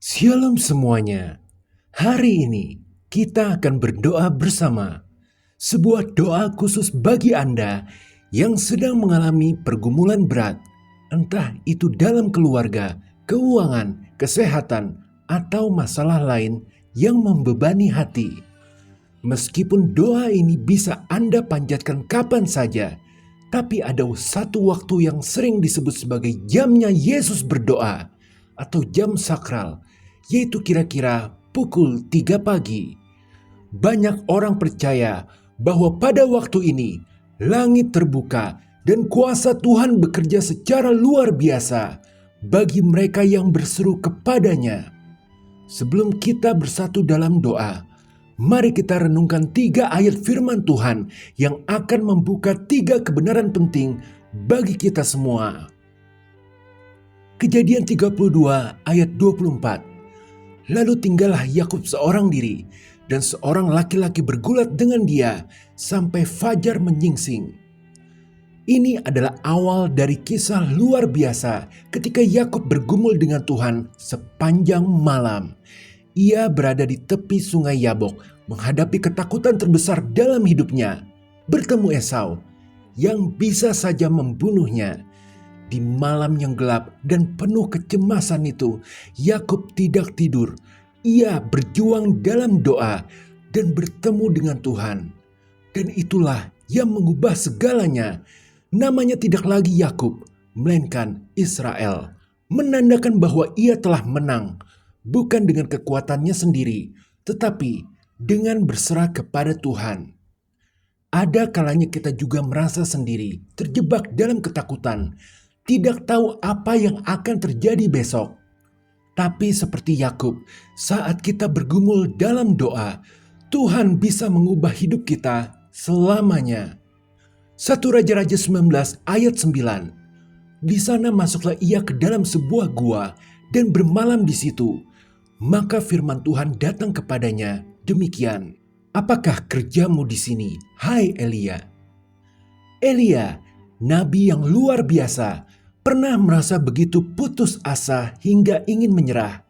Shalom semuanya. Hari ini kita akan berdoa bersama. Sebuah doa khusus bagi Anda yang sedang mengalami pergumulan berat, entah itu dalam keluarga, keuangan, kesehatan, atau masalah lain yang membebani hati. Meskipun doa ini bisa Anda panjatkan kapan saja, tapi ada satu waktu yang sering disebut sebagai jamnya Yesus berdoa atau jam sakral, yaitu kira-kira pukul 3 pagi. Banyak orang percaya bahwa pada waktu ini langit terbuka dan kuasa Tuhan bekerja secara luar biasa bagi mereka yang berseru kepadanya. Sebelum kita bersatu dalam doa, mari kita renungkan 3 ayat firman Tuhan yang akan membuka 3 kebenaran penting bagi kita semua. Kejadian 32 ayat 24. Lalu tinggallah Yakub seorang diri, dan seorang laki-laki bergulat dengan dia sampai fajar menyingsing. Ini adalah awal dari kisah luar biasa ketika Yakub bergumul dengan Tuhan sepanjang malam. Ia berada di tepi sungai Yabok menghadapi ketakutan terbesar dalam hidupnya, bertemu Esau yang bisa saja membunuhnya. Di malam yang gelap dan penuh kecemasan itu, Yakub tidak tidur. Ia berjuang dalam doa dan bertemu dengan Tuhan. Dan itulah yang mengubah segalanya. Namanya tidak lagi Yakub, melainkan Israel. Menandakan bahwa ia telah menang, bukan dengan kekuatannya sendiri, tetapi dengan berserah kepada Tuhan. Ada kalanya kita juga merasa sendiri, terjebak dalam ketakutan, tidak tahu apa yang akan terjadi besok. Tapi seperti Yakub, saat kita bergumul dalam doa, Tuhan bisa mengubah hidup kita selamanya. 1 Raja-Raja 19 ayat 9. Di sana masuklah ia ke dalam sebuah gua dan bermalam di situ. Maka firman Tuhan datang kepadanya demikian. Apakah kerjamu di sini, hai Elia? Elia, nabi yang luar biasa, pernah merasa begitu putus asa hingga ingin menyerah.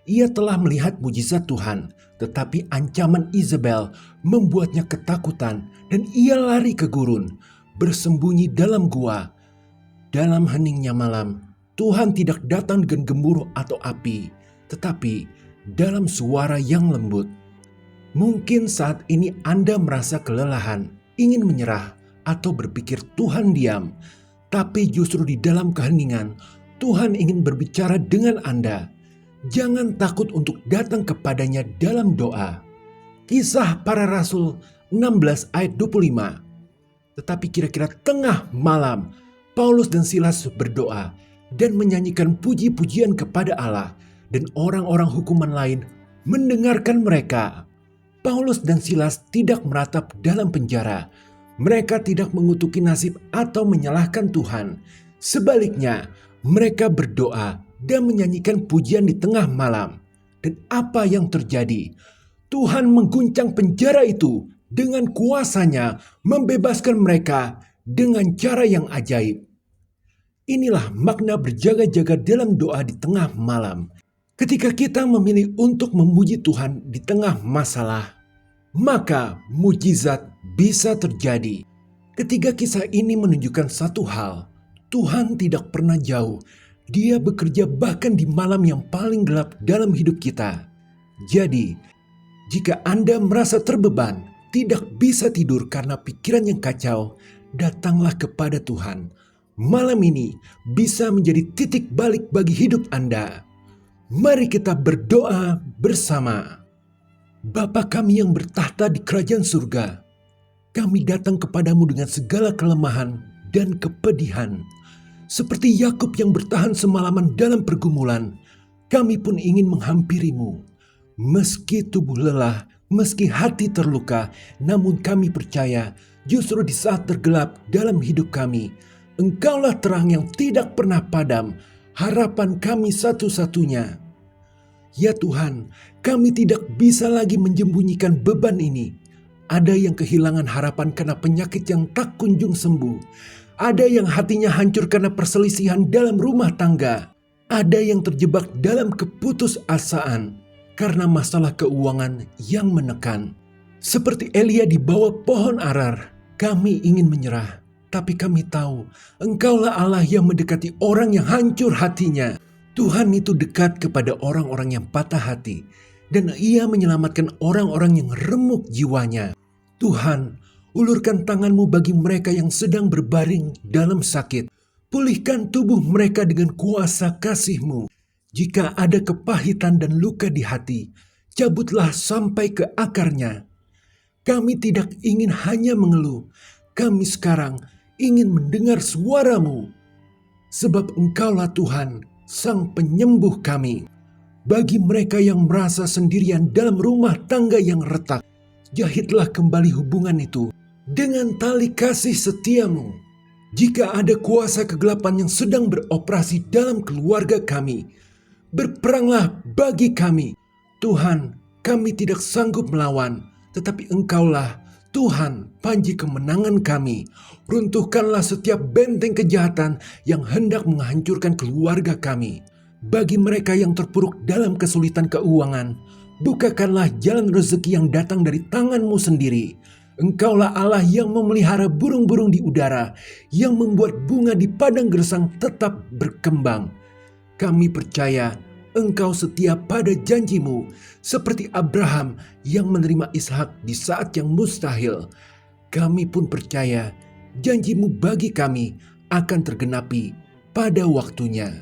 Ia telah melihat mujizat Tuhan, tetapi ancaman Izebel membuatnya ketakutan dan ia lari ke gurun, bersembunyi dalam gua. Dalam heningnya malam, Tuhan tidak datang dengan gemuruh atau api, tetapi dalam suara yang lembut. Mungkin saat ini Anda merasa kelelahan, ingin menyerah, atau berpikir Tuhan diam. Tapi justru di dalam keheningan, Tuhan ingin berbicara dengan Anda. Jangan takut untuk datang kepadanya dalam doa. Kisah Para Rasul 16 ayat 25. Tetapi kira-kira tengah malam, Paulus dan Silas berdoa dan menyanyikan puji-pujian kepada Allah, dan orang-orang hukuman lain mendengarkan mereka. Paulus dan Silas tidak meratap dalam penjara. Mereka tidak mengutuki nasib atau menyalahkan Tuhan. Sebaliknya, mereka berdoa dan menyanyikan pujian di tengah malam. Dan apa yang terjadi? Tuhan mengguncang penjara itu dengan kuasanya, membebaskan mereka dengan cara yang ajaib. Inilah makna berjaga-jaga dalam doa di tengah malam. Ketika kita memilih untuk memuji Tuhan di tengah masalah, maka mujizat bisa terjadi. Ketiga kisah ini menunjukkan satu hal. Tuhan tidak pernah jauh. Dia bekerja bahkan di malam yang paling gelap dalam hidup kita. Jadi, jika Anda merasa terbeban, tidak bisa tidur karena pikiran yang kacau, datanglah kepada Tuhan. Malam ini bisa menjadi titik balik bagi hidup Anda. Mari kita berdoa bersama. Bapa kami yang bertahta di kerajaan surga, kami datang kepadamu dengan segala kelemahan dan kepedihan. Seperti Yakub yang bertahan semalaman dalam pergumulan, kami pun ingin menghampirimu. Meski tubuh lelah, meski hati terluka, namun kami percaya justru di saat tergelap dalam hidup kami, Engkaulah terang yang tidak pernah padam, harapan kami satu-satunya. Ya Tuhan, kami tidak bisa lagi menyembunyikan beban ini. Ada yang kehilangan harapan karena penyakit yang tak kunjung sembuh. Ada yang hatinya hancur karena perselisihan dalam rumah tangga. Ada yang terjebak dalam keputusasaan karena masalah keuangan yang menekan. Seperti Elia di bawah pohon arar, kami ingin menyerah. Tapi kami tahu, Engkaulah Allah yang mendekati orang yang hancur hatinya. Tuhan itu dekat kepada orang-orang yang patah hati, dan Ia menyelamatkan orang-orang yang remuk jiwanya. Tuhan, ulurkan tangan-Mu bagi mereka yang sedang berbaring dalam sakit. Pulihkan tubuh mereka dengan kuasa kasih-Mu. Jika ada kepahitan dan luka di hati, cabutlah sampai ke akarnya. Kami tidak ingin hanya mengeluh, kami sekarang ingin mendengar suara-Mu. Sebab Engkaulah Tuhan, Sang Penyembuh kami. Bagi mereka yang merasa sendirian dalam rumah tangga yang retak, jahitlah kembali hubungan itu dengan tali kasih setia-Mu. Jika ada kuasa kegelapan yang sedang beroperasi dalam keluarga kami, berperanglah bagi kami. Tuhan, kami tidak sanggup melawan, tetapi Engkaulah Tuhan, panji kemenangan kami. Runtuhkanlah setiap benteng kejahatan yang hendak menghancurkan keluarga kami. Bagi mereka yang terpuruk dalam kesulitan keuangan, bukakanlah jalan rezeki yang datang dari tangan-Mu sendiri. Engkaulah Allah yang memelihara burung-burung di udara, yang membuat bunga di padang gersang tetap berkembang. Kami percaya Engkau setia pada janji-Mu, seperti Abraham yang menerima Ishak di saat yang mustahil. Kami pun percaya janji-Mu bagi kami akan tergenapi pada waktunya.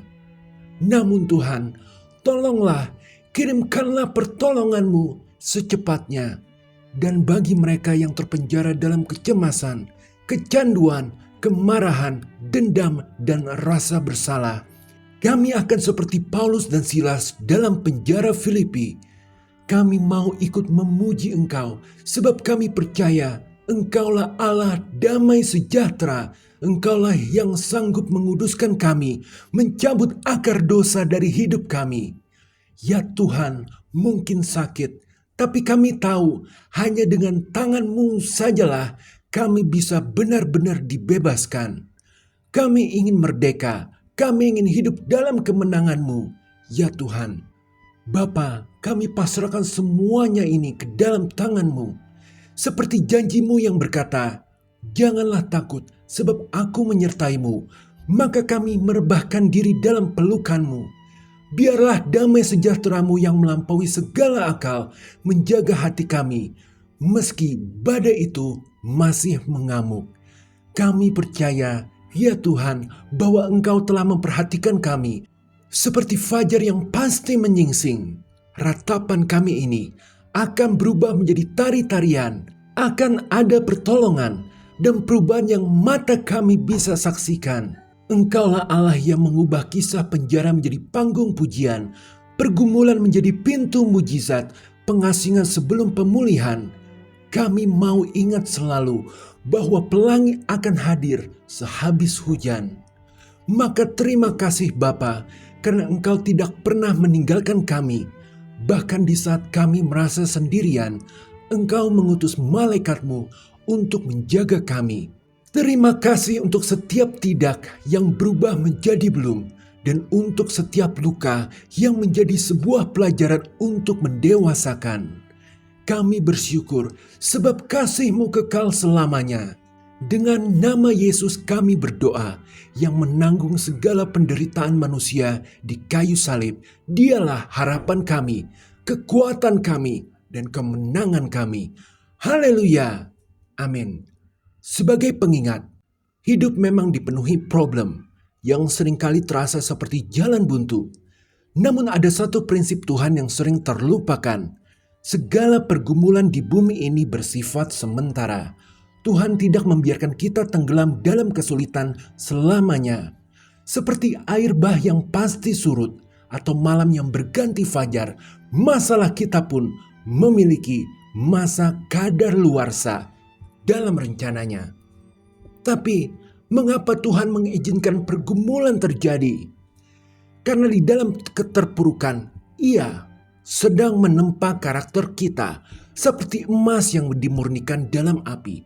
Namun Tuhan, tolonglah, kirimkanlah pertolongan-Mu secepatnya. Dan bagi mereka yang terpenjara dalam kecemasan, kecanduan, kemarahan, dendam, dan rasa bersalah, kami akan seperti Paulus dan Silas dalam penjara Filipi. Kami mau ikut memuji Engkau, sebab kami percaya Engkaulah Allah damai sejahtera. Engkaulah yang sanggup menguduskan kami, mencabut akar dosa dari hidup kami. Ya Tuhan, mungkin sakit, tapi kami tahu hanya dengan tangan-Mu sajalah kami bisa benar-benar dibebaskan. Kami ingin merdeka, kami ingin hidup dalam kemenangan-Mu, ya Tuhan. Bapa, kami pasrahkan semuanya ini ke dalam tangan-Mu. Seperti janji-Mu yang berkata, janganlah takut sebab aku menyertai-Mu. Maka kami merebahkan diri dalam pelukan-Mu. Biarlah damai sejahtera-Mu yang melampaui segala akal menjaga hati kami, meski badai itu masih mengamuk. Kami percaya, ya Tuhan, bahwa Engkau telah memperhatikan kami, seperti fajar yang pasti menyingsing. Ratapan kami ini akan berubah menjadi tari-tarian, akan ada pertolongan dan perubahan yang mata kami bisa saksikan. Engkaulah Allah yang mengubah kisah penjara menjadi panggung pujian, pergumulan menjadi pintu mujizat, pengasingan sebelum pemulihan. Kami mau ingat selalu bahwa pelangi akan hadir sehabis hujan. Maka terima kasih Bapa, karena Engkau tidak pernah meninggalkan kami. Bahkan di saat kami merasa sendirian, Engkau mengutus malaikat-Mu untuk menjaga kami. Terima kasih untuk setiap tidak yang berubah menjadi belum, dan untuk setiap luka yang menjadi sebuah pelajaran untuk mendewasakan. Kami bersyukur sebab kasih-Mu kekal selamanya. Dengan nama Yesus kami berdoa, yang menanggung segala penderitaan manusia di kayu salib. Dialah harapan kami, kekuatan kami, dan kemenangan kami. Haleluya! Amin. Sebagai pengingat, hidup memang dipenuhi problem yang seringkali terasa seperti jalan buntu. Namun ada satu prinsip Tuhan yang sering terlupakan. Segala pergumulan di bumi ini bersifat sementara. Tuhan tidak membiarkan kita tenggelam dalam kesulitan selamanya. Seperti air bah yang pasti surut atau malam yang berganti fajar, masalah kita pun memiliki masa kadaluarsa dalam rencananya. Tapi mengapa Tuhan mengizinkan pergumulan terjadi? Karena di dalam keterpurukan, Ia sedang menempa karakter kita seperti emas yang dimurnikan dalam api.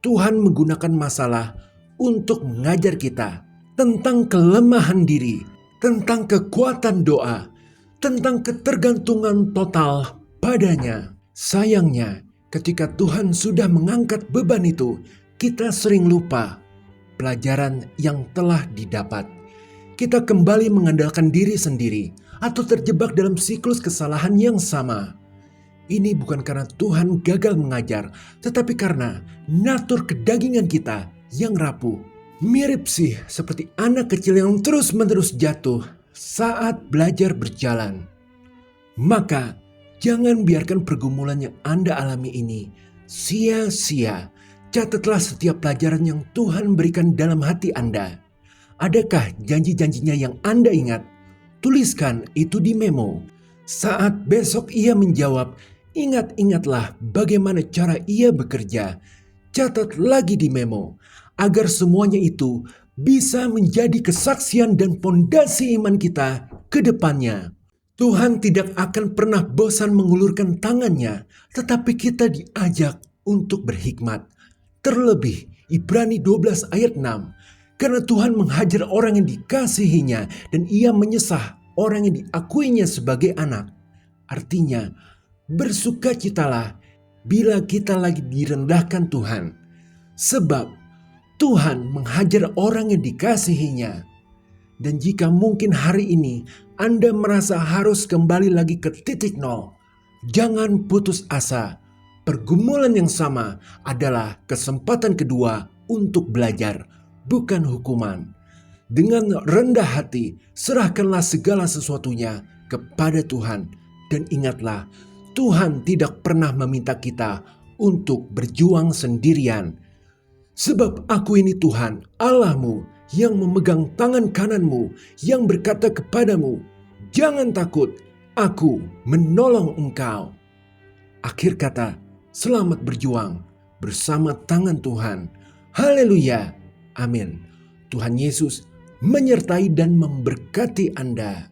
Tuhan menggunakan masalah untuk mengajar kita tentang kelemahan diri, tentang kekuatan doa, tentang ketergantungan total padanya. Sayangnya, ketika Tuhan sudah mengangkat beban itu, kita sering lupa pelajaran yang telah didapat. Kita kembali mengandalkan diri sendiri atau terjebak dalam siklus kesalahan yang sama. Ini bukan karena Tuhan gagal mengajar, tetapi karena natur kedagingan kita yang rapuh. Mirip sih seperti anak kecil yang terus-menerus jatuh saat belajar berjalan. Maka jangan biarkan pergumulan yang Anda alami ini sia-sia. Catatlah setiap pelajaran yang Tuhan berikan dalam hati Anda. Adakah janji-janjinya yang Anda ingat? Tuliskan itu di memo. Saat besok ia menjawab, ingat-ingatlah bagaimana cara ia bekerja. Catat lagi di memo, agar semuanya itu bisa menjadi kesaksian dan pondasi iman kita ke depannya. Tuhan tidak akan pernah bosan mengulurkan tangannya, tetapi kita diajak untuk berhikmat. Terlebih Ibrani 12 ayat 6, karena Tuhan menghajar orang yang dikasihinya dan ia menyesah orang yang diakuinya sebagai anak. Artinya, bersukacitalah bila kita lagi direndahkan Tuhan, sebab Tuhan menghajar orang yang dikasihinya. Dan jika mungkin hari ini Anda merasa harus kembali lagi ke titik nol, jangan putus asa. Pergumulan yang sama adalah kesempatan kedua untuk belajar, bukan hukuman. Dengan rendah hati, serahkanlah segala sesuatunya kepada Tuhan. Dan ingatlah, Tuhan tidak pernah meminta kita untuk berjuang sendirian. Sebab aku ini Tuhan, Allahmu, yang memegang tangan kananmu, yang berkata kepadamu, jangan takut, aku menolong engkau. Akhir kata, selamat berjuang bersama tangan Tuhan. Haleluya, amin. Tuhan Yesus menyertai dan memberkati Anda.